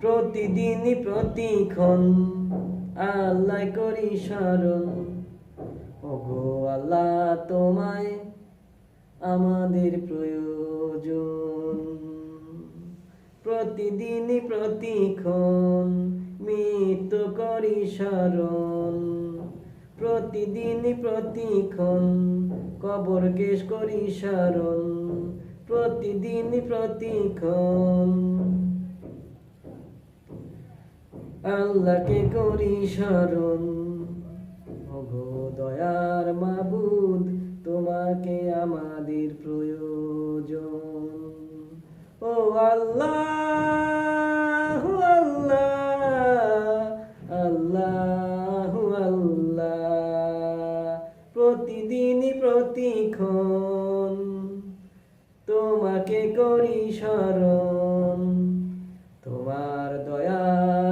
প্রতিদিন প্রতিক্ষণ আল্লাহ করি স্মরণ। ওগো আল্লাহ তোমায় আমাদের প্রয়োজন। প্রতিদিন প্রতিক্ষণ মৃত্যু করি স্মরণ। প্রতিদিন প্রতিক্ষণ কবর কেশ করি স্মরণ। প্রতিদিন প্রতিক্ষণ আল্লাহকে করি স্মরণ। ওগো দয়ার মাবুদ তোমাকে আমাদের প্রয়োজন। ও আল্লাহ আল্লাহ আল্লাহ আল্লাহ, প্রতিদিন প্রতিক্ষণ তোমাকে করি স্মরণ। তোমার দয়া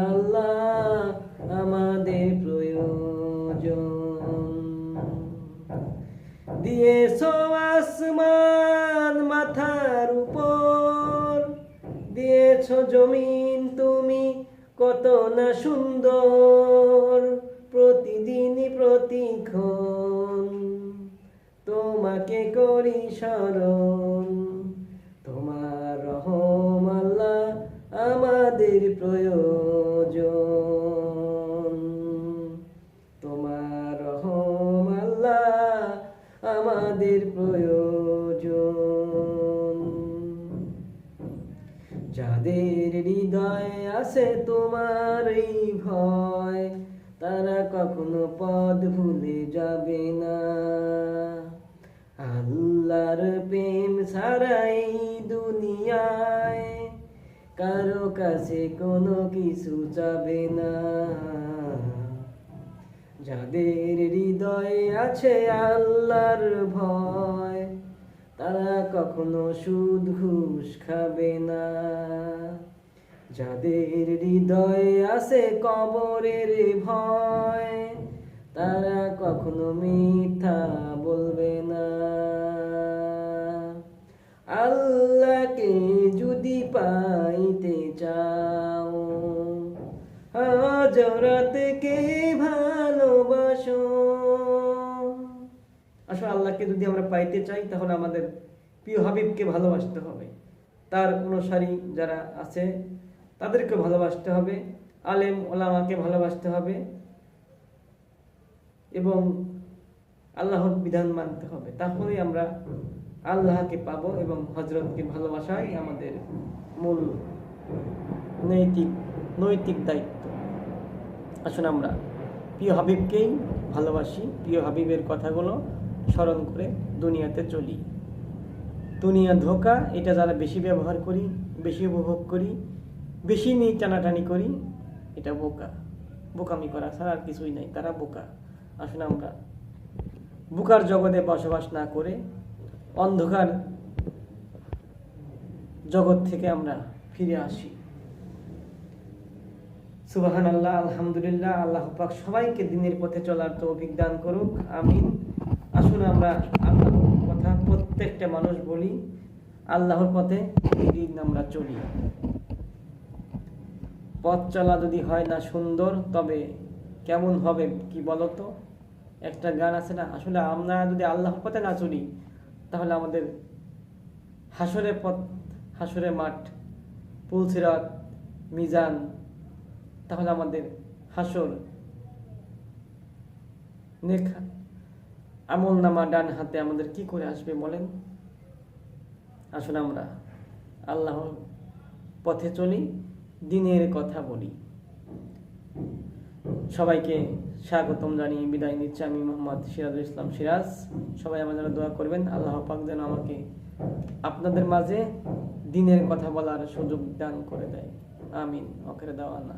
আল্লাহ আমাদের প্রয়োজন। দিয়েছো আসমান মাথার উপর, দিয়েছো জমিন তুমি কত না সুন্দর। প্রতিদিন প্রতিক্ষণ তোমাকে করি স্মরণ। তোমার রহম আল্লাহ আমাদের প্রয়োজন। তোমার রহম আল্লাহ আমাদের প্রয়োজন। যাদের হৃদয়ে আছে তোমার এই ভয়, তারা কখনো পথ ভুলে যাবে না। আল্লাহর প্রেম ছাড়া এই দুনিয়ায় কারো কাছে কোনো কিছু চাবে না। যাদের হৃদয়ে আছে আল্লাহর ভয়, তারা কখনো সুদ ঘুষ খাবে না। যাদের হৃদয়ে আছে কবরের ভয়, তারা কখনো মিথ্যা বলবে না। আল্লাহকে যদি পাইতে চাও, হযরতকে ভালোবাসো। আসলে আল্লাহকে যদি আমরা পাইতে চাই তাহলে আমাদের প্রিয় হাবিবকে ভালোবাসতে হবে। তার অনুসারী যারা আছে তাদেরকে ভালোবাসতে হবে, আলেম ওলামাকে ভালোবাসতে হবে এবং আল্লাহর বিধান মানতে হবে। তাহলেই আমরা আল্লাহকে পাবো এবং হযরতকে ভালোবাসাই আমাদের মূল নৈতিক দায়িত্ব। আসুন আমরা প্রিয় হাবিবকেই ভালোবাসি, প্রিয় হাবিবের কথাগুলো স্মরণ করে দুনিয়াতে চলি। দুনিয়া ধোঁকা, এটা যারা বেশি ব্যবহার করি, বেশি উপভোগ করি, বেশি নিয়ে টানাটানি করি, এটা বোকামি করা ছাড়া আর কিছুই নাই, তারা বোকা। আসুন আমরা বোকার জগতে বসবাস না করে অন্ধকার জগৎ থেকে আমরা ফিরে আসি। সুবহানাল্লাহ, আলহামদুলিল্লাহ। আল্লাহ পাক সবাইকে দ্বীনের পথে চলার তৌফিক দান করুক, আমিন। আসুন আমরা আল্লাহর কথা প্রত্যেকটা মানুষ বলি, আল্লাহর পথে প্রতিদিন আমরা চলি। পথ চলা যদি হয় না সুন্দর, তবে কেমন হবে কি বলতো? একটা গান আছে না, আসলে আমরা যদি আল্লাহর পথে না চলি তাহলে আমাদের হাসরের পথ, হাসরের মাঠ, পুলসিরাত, মিজান, তাহলে আমাদের হাসর নেক আমল নামা ডান হাতে আমাদের কি করে আসবে বলেন? আসলে আমরা আল্লাহর পথে চলি, দ্বীনের কথা বলি। সবাইকে স্বাগতম জানিয়ে বিদায় নিচ্ছি আমি মোহাম্মদ সিরাজুল ইসলাম সিরাজ। সবাই আমার জন্য দোয়া করবেন, আল্লাহ পাক যেন আমাকে আপনাদের মাঝে দ্বীনের কথা বলার সুযোগ দান করে দেয়, আমিন। আখির দাওয়ানা।